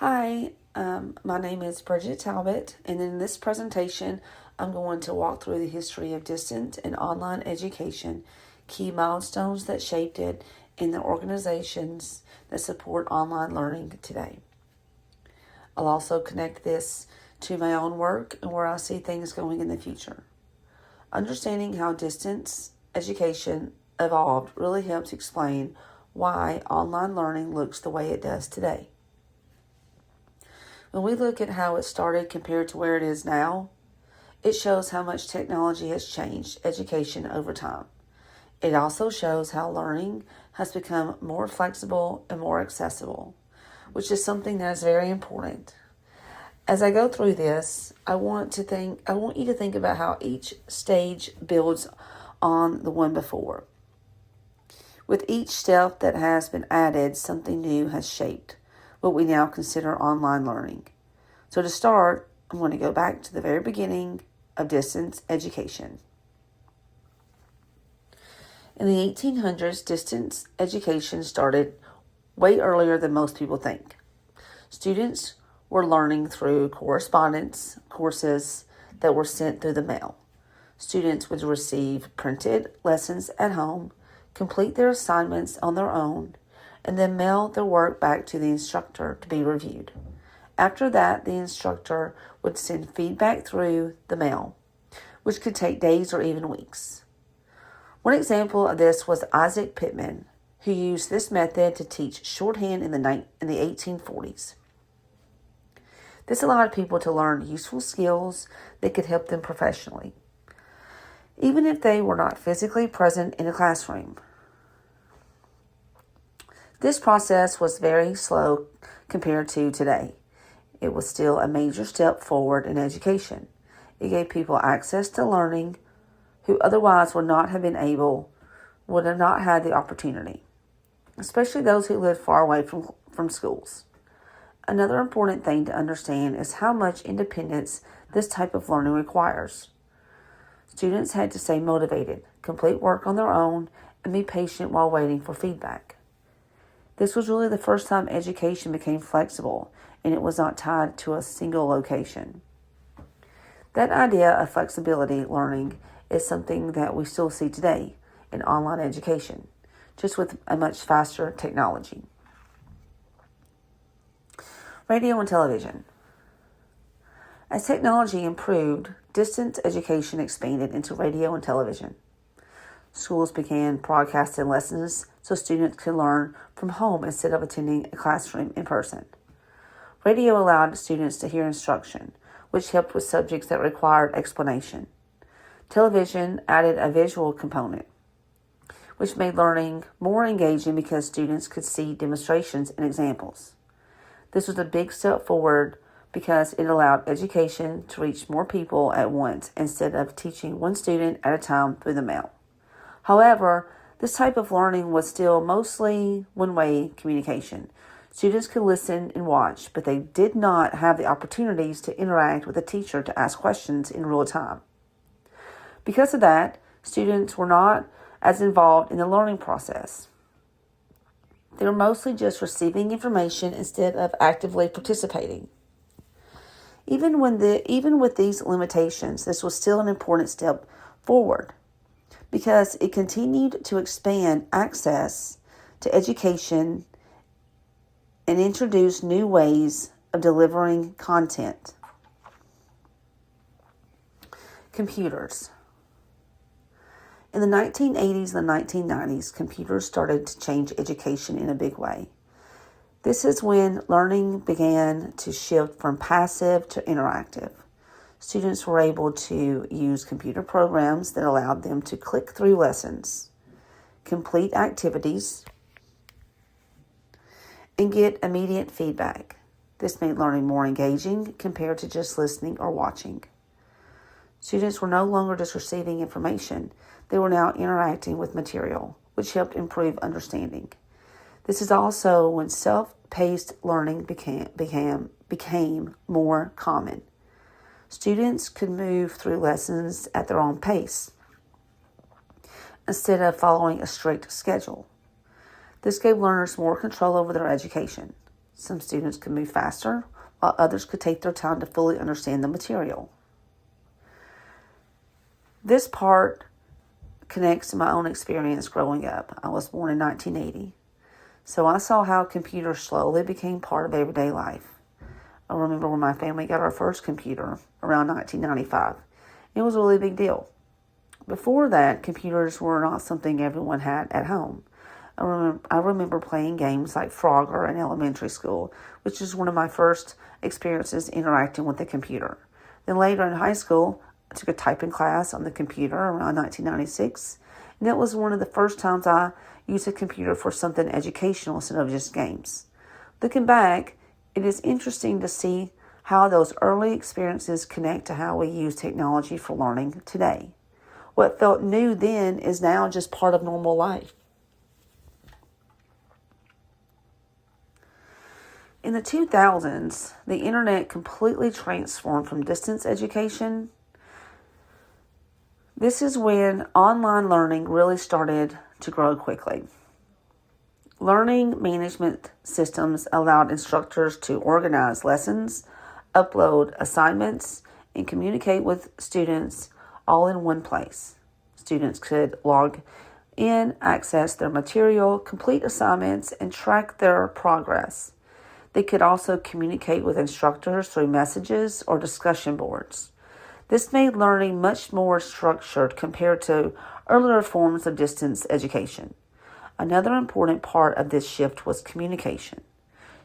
Hi, my name is Bridget Talbot, and in this presentation, I'm going to walk through the history of distance and online education, key milestones that shaped it, and the organizations that support online learning today. I'll also connect this to my own work and where I see things going in the future. Understanding how distance education evolved really helps explain why online learning looks the way it does today. When we look at how it started compared to where it is now, it shows how much technology has changed education over time. It also shows how learning has become more flexible and more accessible, which is something that is very important. As I go through this, I want you to think about how each stage builds on the one before. With each step that has been added, something new has shaped what we now consider online learning. So to start, I'm going to go back to the very beginning of distance education. In the 1800s, distance education started way earlier than most people think. Students were learning through correspondence courses that were sent through the mail. Students would receive printed lessons at home, complete their assignments on their own, and then mail their work back to the instructor to be reviewed. After that, the instructor would send feedback through the mail, which could take days or even weeks. One example of this was Isaac Pitman, who used this method to teach shorthand in the 1840s. This allowed people to learn useful skills that could help them professionally, even if they were not physically present in a classroom. This process was very slow compared to today. It was still a major step forward in education. It gave people access to learning who otherwise would not have had the opportunity, especially those who lived far away from schools. Another important thing to understand is how much independence this type of learning requires. Students had to stay motivated, complete work on their own, and be patient while waiting for feedback. This was really the first time education became flexible, and it was not tied to a single location. That idea of flexibility learning is something that we still see today in online education, just with a much faster technology. Radio and television. As technology improved, distance education expanded into radio and television. Schools began broadcasting lessons so students could learn from home instead of attending a classroom in person. Radio allowed students to hear instruction, which helped with subjects that required explanation. Television added a visual component, which made learning more engaging because students could see demonstrations and examples. This was a big step forward because it allowed education to reach more people at once instead of teaching one student at a time through the mail. However, this type of learning was still mostly one-way communication. Students could listen and watch, but they did not have the opportunities to interact with a teacher to ask questions in real time. Because of that, students were not as involved in the learning process. They were mostly just receiving information instead of actively participating. Even with these limitations, this was still an important step forward because it continued to expand access to education and introduce new ways of delivering content. Computers. In the 1980s and the 1990s, computers started to change education in a big way. This is when learning began to shift from passive to interactive. Students were able to use computer programs that allowed them to click through lessons, complete activities, and get immediate feedback. This made learning more engaging compared to just listening or watching. Students were no longer just receiving information. They were now interacting with material, which helped improve understanding. This is also when self-paced learning became more common. Students could move through lessons at their own pace instead of following a strict schedule. This gave learners more control over their education. Some students could move faster, while others could take their time to fully understand the material. This part connects to my own experience growing up. I was born in 1980, so I saw how computers slowly became part of everyday life. I remember when my family got our first computer around 1995. It was a really big deal. Before that, computers were not something everyone had at home. I remember playing games like Frogger in elementary school, which is one of my first experiences interacting with a computer. Then later in high school, I took a typing class on the computer around 1996, and that was one of the first times I used a computer for something educational instead of just games. Looking back, it is interesting to see how those early experiences connect to how we use technology for learning today. What felt new then is now just part of normal life. In the 2000s, the internet completely transformed from distance education. This is when online learning really started to grow quickly. Learning management systems allowed instructors to organize lessons, upload assignments, and communicate with students all in one place. Students could log in, access their material, complete assignments, and track their progress. They could also communicate with instructors through messages or discussion boards. This made learning much more structured compared to earlier forms of distance education. Another important part of this shift was communication.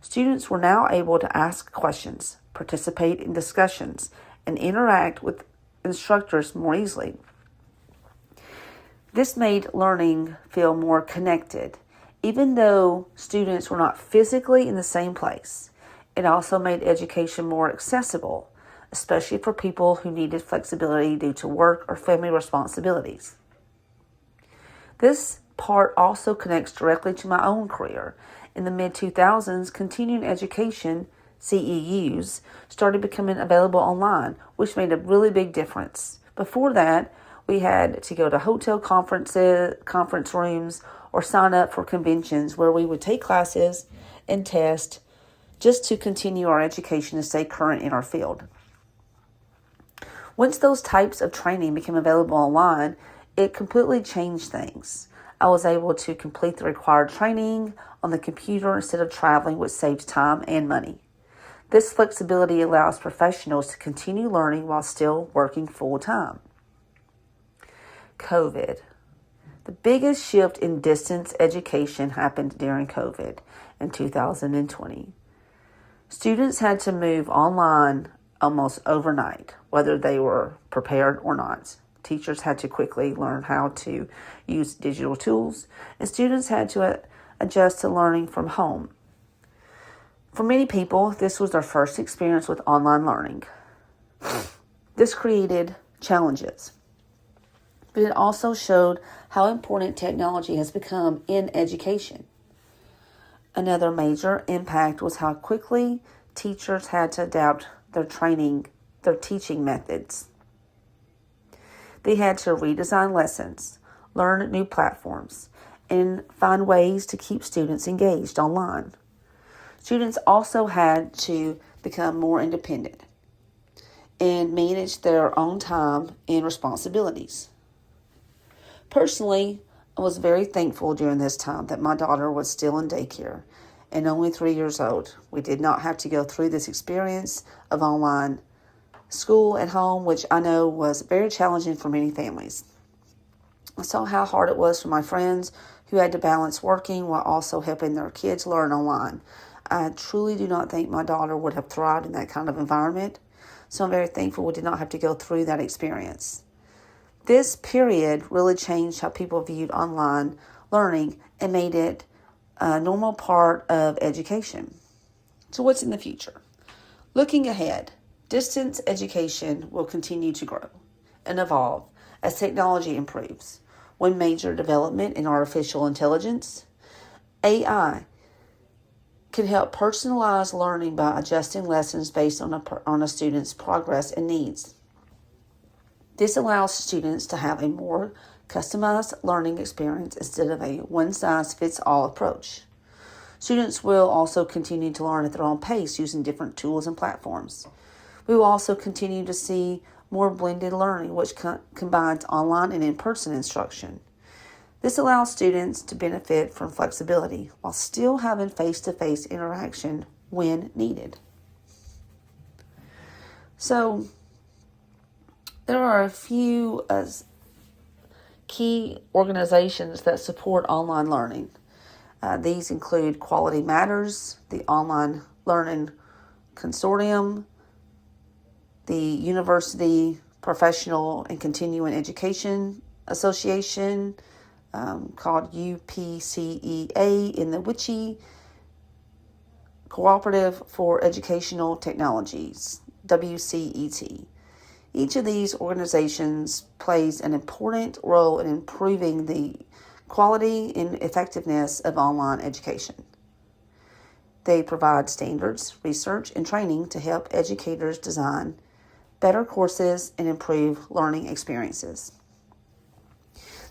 Students were now able to ask questions, participate in discussions, and interact with instructors more easily. This made learning feel more connected. Even though students were not physically in the same place, it also made education more accessible, especially for people who needed flexibility due to work or family responsibilities. This part also connects directly to my own career. In the mid-2000s, continuing education, CEUs, started becoming available online, which made a really big difference. Before that, we had to go to hotel conference rooms, or sign up for conventions where we would take classes and test just to continue our education and stay current in our field. Once those types of training became available online, it completely changed things. I was able to complete the required training on the computer instead of traveling, which saves time and money. This flexibility allows professionals to continue learning while still working full-time. COVID. The biggest shift in distance education happened during COVID in 2020. Students had to move online almost overnight, whether they were prepared or not. Teachers had to quickly learn how to use digital tools, and students had to adjust to learning from home. For many people, this was their first experience with online learning. This created challenges, but it also showed how important technology has become in education. Another major impact was how quickly teachers had to adapt their teaching methods. They had to redesign lessons, learn new platforms, and find ways to keep students engaged online. Students also had to become more independent and manage their own time and responsibilities. Personally, I was very thankful during this time that my daughter was still in daycare and only 3 years old. We did not have to go through this experience of online school at home, which I know was very challenging for many families. I saw how hard it was for my friends who had to balance working while also helping their kids learn online. I truly do not think my daughter would have thrived in that kind of environment, so I'm very thankful we did not have to go through that experience. This period really changed how people viewed online learning and made it a normal part of education. So what's in the future? Looking ahead, distance education will continue to grow and evolve as technology improves. One major development in artificial intelligence, AI, can help personalize learning by adjusting lessons based on a student's progress and needs. This allows students to have a more customized learning experience instead of a one-size-fits-all approach. Students will also continue to learn at their own pace using different tools and platforms. We will also continue to see more blended learning, which combines online and in-person instruction. This allows students to benefit from flexibility while still having face-to-face interaction when needed. So, there are a few key organizations that support online learning. These include Quality Matters, the Online Learning Consortium, the University Professional and Continuing Education Association, called UPCEA, in the WICHE, Cooperative for Educational Technologies, WCET. Each of these organizations plays an important role in improving the quality and effectiveness of online education. They provide standards, research, and training to help educators design better courses and improve learning experiences.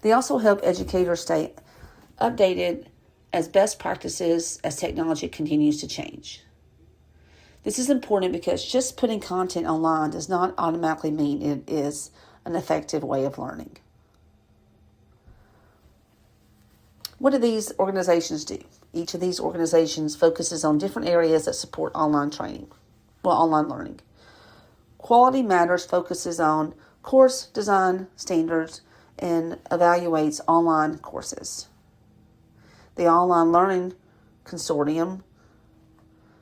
They also help educators stay updated as best practices as technology continues to change. This is important because just putting content online does not automatically mean it is an effective way of learning. What do these organizations do? Each of these organizations focuses on different areas that support online learning. Quality Matters focuses on course design standards and evaluates online courses. The Online Learning Consortium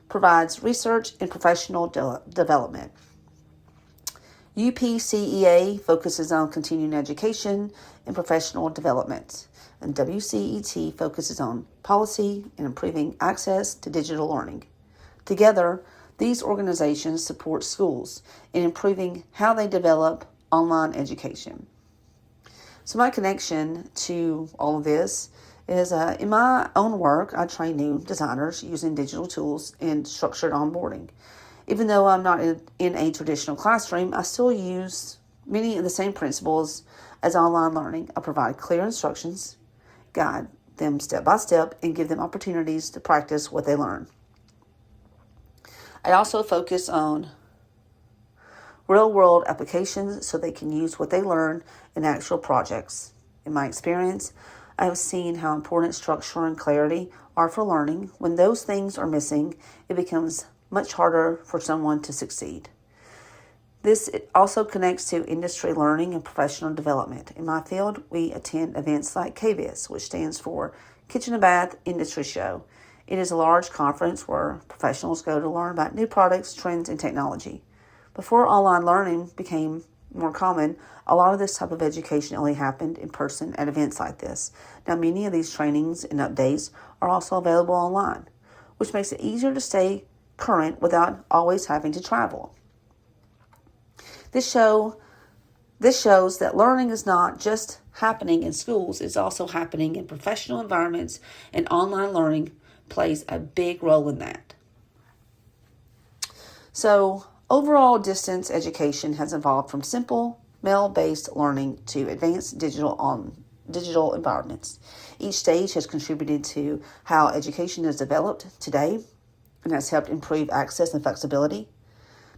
provides research and professional development. UPCEA focuses on continuing education and professional development, and WCET focuses on policy and improving access to digital learning. Together, these organizations support schools in improving how they develop online education. So my connection to all of this is in my own work, I train new designers using digital tools and structured onboarding. Even though I'm not in a traditional classroom, I still use many of the same principles as online learning. I provide clear instructions, guide them step by step, and give them opportunities to practice what they learn. I also focus on real-world applications so they can use what they learn in actual projects. In my experience, I have seen how important structure and clarity are for learning. When those things are missing, it becomes much harder for someone to succeed. This also connects to industry learning and professional development. In my field, we attend events like KBIS, which stands for Kitchen and Bath Industry Show. It is a large conference where professionals go to learn about new products, trends, and technology. Before online learning became more common, a lot of this type of education only happened in person at events like this. Now, many of these trainings and updates are also available online, which makes it easier to stay current without always having to travel. This shows that learning is not just happening in schools, it's also happening in professional environments, and online learning plays a big role in that. So, overall distance education has evolved from simple mail-based learning to advanced digital environments. Each stage has contributed to how education is developed today and has helped improve access and flexibility.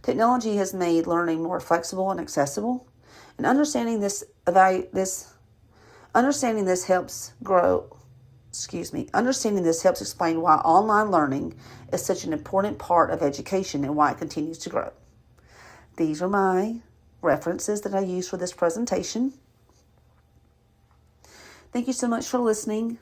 Technology has made learning more flexible and accessible, and understanding this helps explain why online learning is such an important part of education and why it continues to grow. These are my references that I use for this presentation. Thank you so much for listening.